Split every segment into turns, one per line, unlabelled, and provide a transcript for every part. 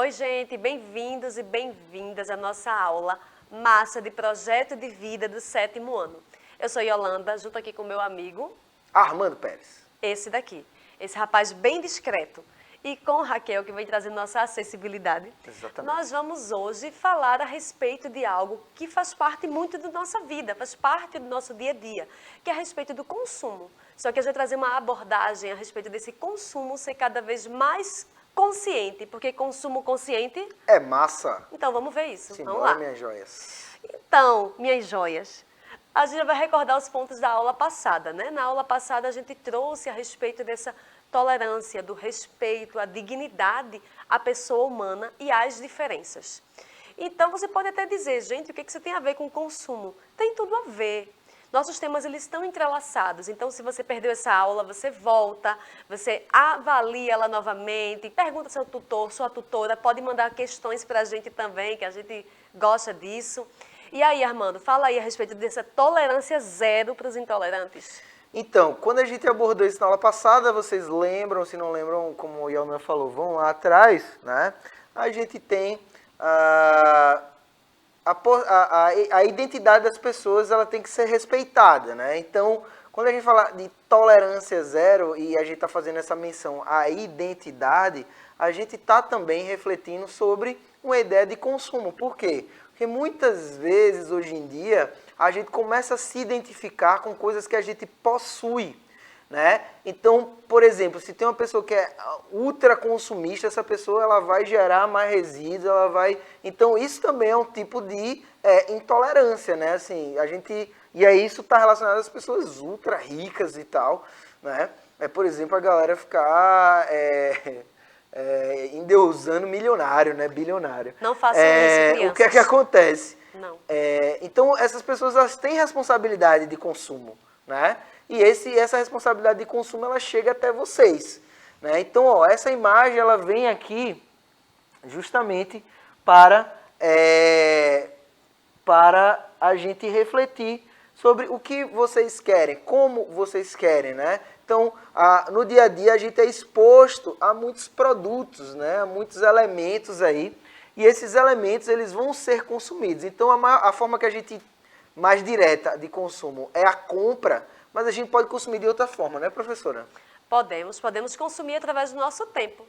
Oi, gente, bem-vindos e bem-vindas à nossa aula massa de projeto de vida do 7º ano. Eu sou Yolanda, junto aqui com meu amigo
Armando Pérez.
esse daqui, esse rapaz bem discreto. E com Raquel, que vem trazer nossa acessibilidade.
Exatamente.
Nós vamos hoje falar a respeito de algo que faz parte muito da nossa vida, faz parte do nosso dia a dia, que é a respeito do consumo. Só que a gente vai trazer uma abordagem a respeito desse consumo ser cada vez mais consciente, porque consumo consciente...
É massa.
Então, vamos ver isso.
Simbora,
Vamos lá.
minhas joias.
Então, minhas joias, a gente vai recordar os pontos da aula passada, né? Na aula passada a gente trouxe a respeito dessa tolerância, do respeito, à dignidade à pessoa humana e às diferenças. Então, você pode até dizer, gente, o que isso tem a ver com o consumo? Tem tudo a ver. Nossos temas, eles estão entrelaçados. Então, se você perdeu essa aula, você volta, você avalia ela novamente, pergunta ao seu tutor, sua tutora, pode mandar questões para a gente também, que a gente gosta disso. E aí, Armando, fala aí a respeito dessa tolerância zero para os intolerantes.
Então, quando a gente abordou isso na aula passada, vocês lembram, se não lembram, como o Yelman falou, vão lá atrás, né? A gente tem a identidade das pessoas, ela tem que ser respeitada, né? Então, quando a gente fala de tolerância zero e a gente está fazendo essa menção à identidade, a gente está também refletindo sobre uma ideia de consumo. Por quê? Porque muitas vezes, hoje em dia, a gente começa a se identificar com coisas que a gente possui, né? Então, por exemplo, se tem uma pessoa que é ultra consumista, essa pessoa ela vai gerar mais resíduos, ela vai... Então, isso também é um tipo de intolerância, né? Assim, a gente... E aí isso está relacionado às pessoas ultra ricas e tal, né? Por exemplo, a galera ficar... endeusando milionário, né? Bilionário.
Não façam isso, crianças.
O que é que acontece?
Não.
Então, essas pessoas elas têm responsabilidade de consumo, né? E essa responsabilidade de consumo ela chega até vocês, né? Então, ó, essa imagem ela vem aqui justamente para a gente refletir sobre o que vocês querem, como vocês querem, né? Então, no dia a dia a gente é exposto a muitos produtos, né? A muitos elementos aí, e esses elementos eles vão ser consumidos. Então, a forma que a gente mais direta de consumo é a compra, mas a gente pode consumir de outra forma, né, professora?
Podemos consumir através do nosso tempo.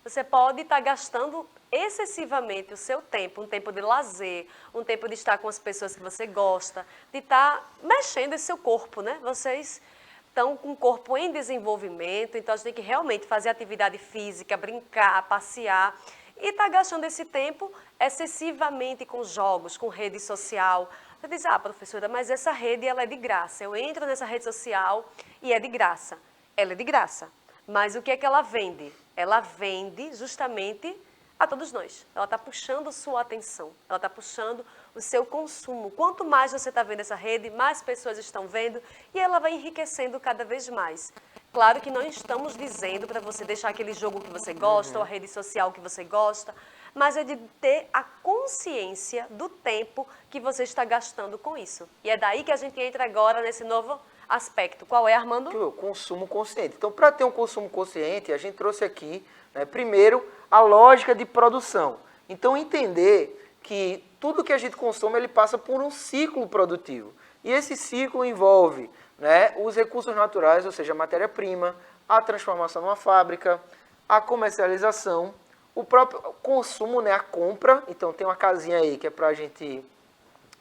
Você pode estar gastando excessivamente o seu tempo, um tempo de lazer, um tempo de estar com as pessoas que você gosta, de estar mexendo esse seu corpo, né? Vocês estão com o corpo em desenvolvimento, então a gente tem que realmente fazer atividade física, brincar, passear, e estar gastando esse tempo excessivamente com jogos, com rede social. Você diz, professora, mas essa rede ela é de graça. Eu entro nessa rede social e é de graça. Ela é de graça. Mas o que é que ela vende? Ela vende justamente a todos nós. Ela está puxando sua atenção. Ela está puxando o seu consumo. Quanto mais você está vendo essa rede, mais pessoas estão vendo e ela vai enriquecendo cada vez mais. Claro que não estamos dizendo para você deixar aquele jogo que você gosta ou a rede social que você gosta, mas é de ter a consciência do tempo que você está gastando com isso. E é daí que a gente entra agora nesse novo aspecto. Qual é, Armando?
O consumo consciente. Então, para ter um consumo consciente, a gente trouxe aqui, né, primeiro, a lógica de produção. Então, entender que tudo que a gente consome, ele passa por um ciclo produtivo. E esse ciclo envolve, né, os recursos naturais, ou seja, a matéria-prima, a transformação numa fábrica, a comercialização, o próprio consumo, né, a compra. Então, tem uma casinha aí que é para a gente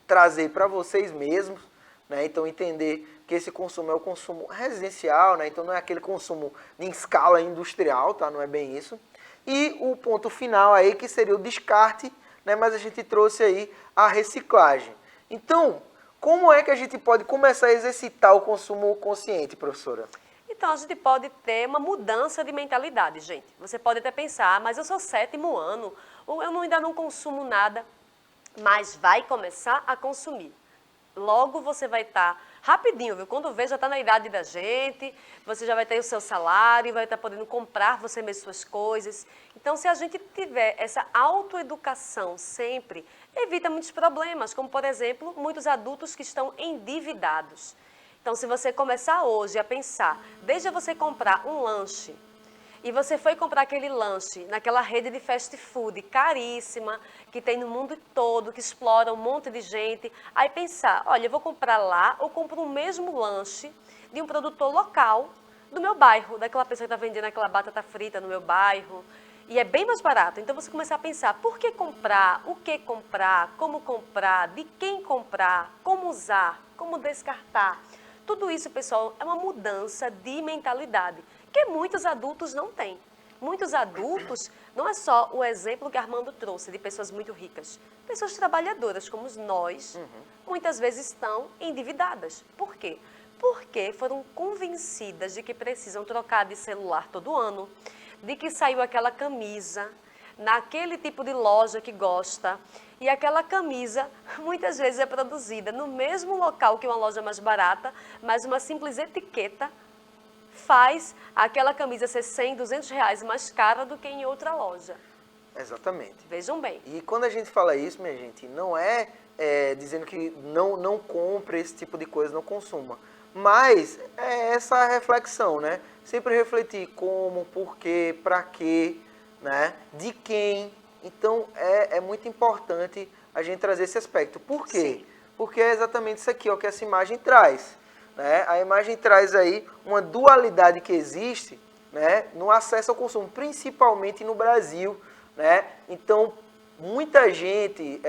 trazer para vocês mesmos, né? Então, entender que esse consumo é o consumo residencial, né? Então não é aquele consumo em escala industrial, tá? Não é bem isso. E o ponto final aí que seria o descarte, né? Mas a gente trouxe aí a reciclagem. Então, como é que a gente pode começar a exercitar o consumo consciente, professora?
Então, a gente pode ter uma mudança de mentalidade, gente. Você pode até pensar, mas eu sou 7º ano, ou eu ainda não consumo nada, mas vai começar a consumir. Logo você vai estar rapidinho, viu? Quando vê, já está na idade da gente, você já vai ter o seu salário, vai estar podendo comprar você mesmo suas coisas. Então, se a gente tiver essa autoeducação sempre, evita muitos problemas, como, por exemplo, muitos adultos que estão endividados. Então, se você começar hoje a pensar, desde você comprar um lanche, e você foi comprar aquele lanche naquela rede de fast food caríssima, que tem no mundo todo, que explora um monte de gente, aí pensar, olha, eu vou comprar lá ou compro o mesmo lanche de um produtor local do meu bairro, daquela pessoa que está vendendo aquela batata frita no meu bairro, e é bem mais barato. Então você começa a pensar, por que comprar, o que comprar, como comprar, de quem comprar, como usar, como descartar. Tudo isso, pessoal, é uma mudança de mentalidade, que muitos adultos não têm. Muitos adultos, não é só o exemplo que Armando trouxe de pessoas muito ricas, pessoas trabalhadoras como nós, muitas vezes estão endividadas. Por quê? Porque foram convencidas de que precisam trocar de celular todo ano, de que saiu aquela camisa naquele tipo de loja que gosta, e aquela camisa muitas vezes é produzida no mesmo local que uma loja mais barata, mas uma simples etiqueta faz aquela camisa ser 100, 200 reais mais cara do que em outra loja.
Exatamente.
Vejam bem.
E quando a gente fala isso, minha gente, não é, dizendo que não compre esse tipo de coisa, não consuma. Mas é essa reflexão, né? Sempre refletir como, por quê, para quê, né? De quem. Então é muito importante a gente trazer esse aspecto. Por quê?
Sim.
Porque é exatamente isso aqui ó, que essa imagem traz. Né? A imagem traz aí uma dualidade que existe, né, no acesso ao consumo, principalmente no Brasil. Né? Então, muita gente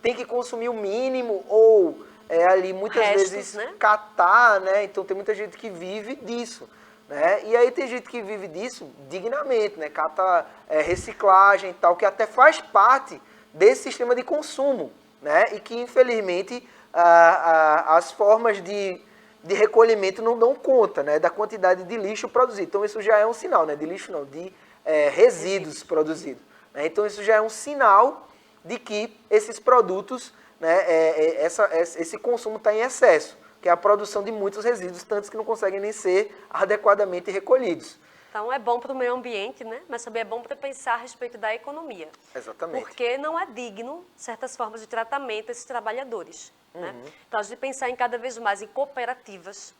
tem que consumir o mínimo ou ali muitas
Restos,
vezes
né?
catar, né? Então tem muita gente que vive disso. Né? E aí tem gente que vive disso dignamente, né? Cata reciclagem e tal, que até faz parte desse sistema de consumo. Né? E que infelizmente as formas de recolhimento não dão conta, né, da quantidade de lixo produzido. Então isso já é um sinal, né, de lixo não, de resíduos produzidos. Né? Então isso já é um sinal de que esses produtos, né, esse consumo está em excesso, que é a produção de muitos resíduos, tantos que não conseguem nem ser adequadamente recolhidos.
Então é bom para o meio ambiente, né? Mas também é bom para pensar a respeito da economia.
Exatamente.
Porque não é digno certas formas de tratamento a esses trabalhadores. Né? Então a gente pensar em cada vez mais em cooperativas,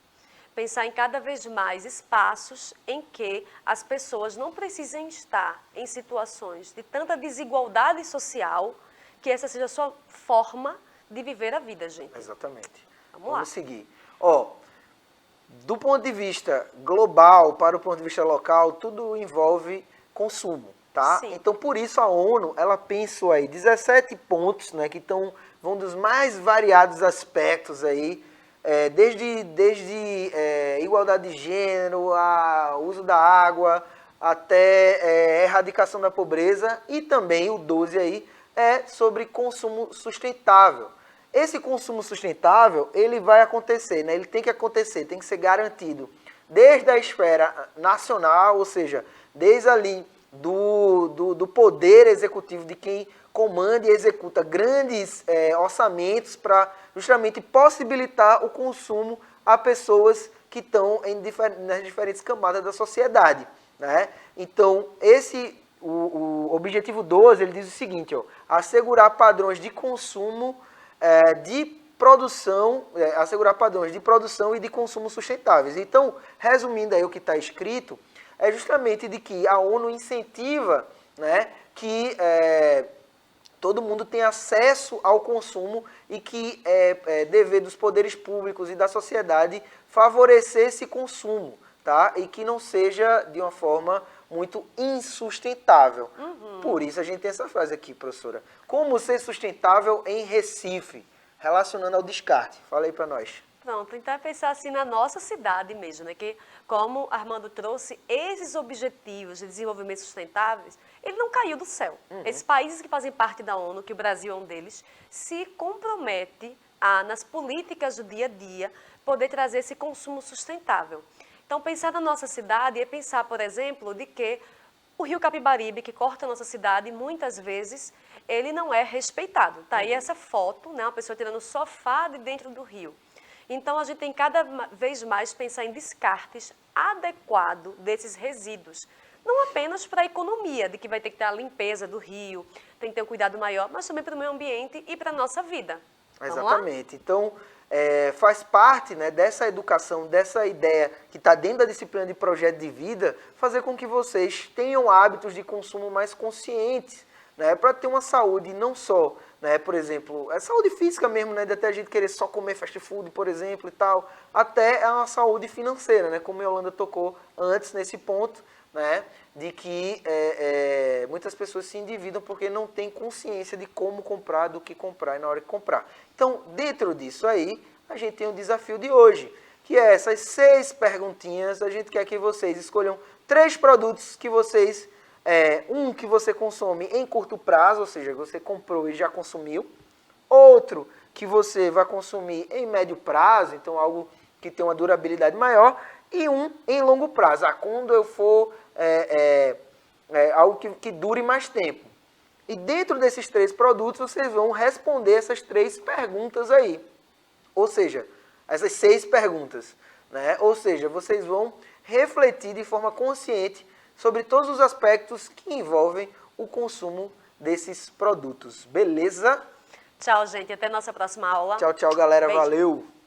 pensar em cada vez mais espaços em que as pessoas não precisem estar em situações de tanta desigualdade social, que essa seja a sua forma de viver a vida, gente.
Exatamente.
Vamos lá.
Vamos seguir. Ó, do ponto de vista global para o ponto de vista local, tudo envolve consumo, tá?
Sim.
Então, por isso a ONU, ela pensou aí 17 pontos, né, que vão dos mais variados aspectos aí, desde igualdade de gênero, uso da água, até erradicação da pobreza, e também o 12 aí é sobre consumo sustentável. Esse consumo sustentável, ele vai acontecer, né? Ele tem que acontecer, tem que ser garantido desde a esfera nacional, ou seja, desde ali do poder executivo, de quem comanda e executa grandes orçamentos para justamente possibilitar o consumo a pessoas que estão nas diferentes camadas da sociedade. Né? Então, o objetivo 12, ele diz o seguinte, ó, assegurar padrões de consumo assegurar padrões de produção e de consumo sustentáveis. Então, resumindo aí o que está escrito, é justamente de que a ONU incentiva, né, que todo mundo tenha acesso ao consumo e que é dever dos poderes públicos e da sociedade favorecer esse consumo, tá? E que não seja de uma forma muito insustentável. Por isso a gente tem essa frase aqui, professora. Como ser sustentável em Recife, relacionando ao descarte. Fala aí para nós.
Pronto, então é pensar assim na nossa cidade mesmo, né? Que como Armando trouxe, esses objetivos de desenvolvimento sustentáveis, ele não caiu do céu. Esses países que fazem parte da ONU, que o Brasil é um deles, se compromete nas políticas do dia a dia, poder trazer esse consumo sustentável. Então, pensar na nossa cidade é pensar, por exemplo, de que o rio Capibaribe, que corta a nossa cidade, muitas vezes, ele não é respeitado. Tá aí essa foto, né? Uma pessoa tirando o sofá de dentro do rio. Então, a gente tem cada vez mais pensar em descartes adequados desses resíduos. Não apenas para a economia, de que vai ter que ter a limpeza do rio, tem que ter um cuidado maior, mas também para o meio ambiente e para a nossa vida. Vamos lá?
Exatamente. Então, faz parte, né, dessa educação, dessa ideia que está dentro da disciplina de projeto de vida, fazer com que vocês tenham hábitos de consumo mais conscientes, né, para ter uma saúde não só, né, por exemplo, saúde física mesmo, né, de até a gente querer só comer fast food, por exemplo, e tal, até uma saúde financeira, né, como a Yolanda tocou antes nesse ponto, né, de que muitas pessoas se endividam porque não têm consciência de como comprar, do que comprar e na hora de comprar. Então, dentro disso aí, a gente tem o desafio de hoje, que é essas 6 perguntinhas. A gente quer que vocês escolham 3 produtos que vocês, um que você consome em curto prazo, ou seja, você comprou e já consumiu, outro que você vai consumir em médio prazo, então algo que tem uma durabilidade maior, e um em longo prazo, quando eu for algo que dure mais tempo. E dentro desses 3 produtos, vocês vão responder essas 3 perguntas aí. Ou seja, essas 6 perguntas. Né? Ou seja, vocês vão refletir de forma consciente sobre todos os aspectos que envolvem o consumo desses produtos. Beleza?
Tchau, gente. Até a nossa próxima aula.
Tchau, tchau, galera.
Beijo.
Valeu!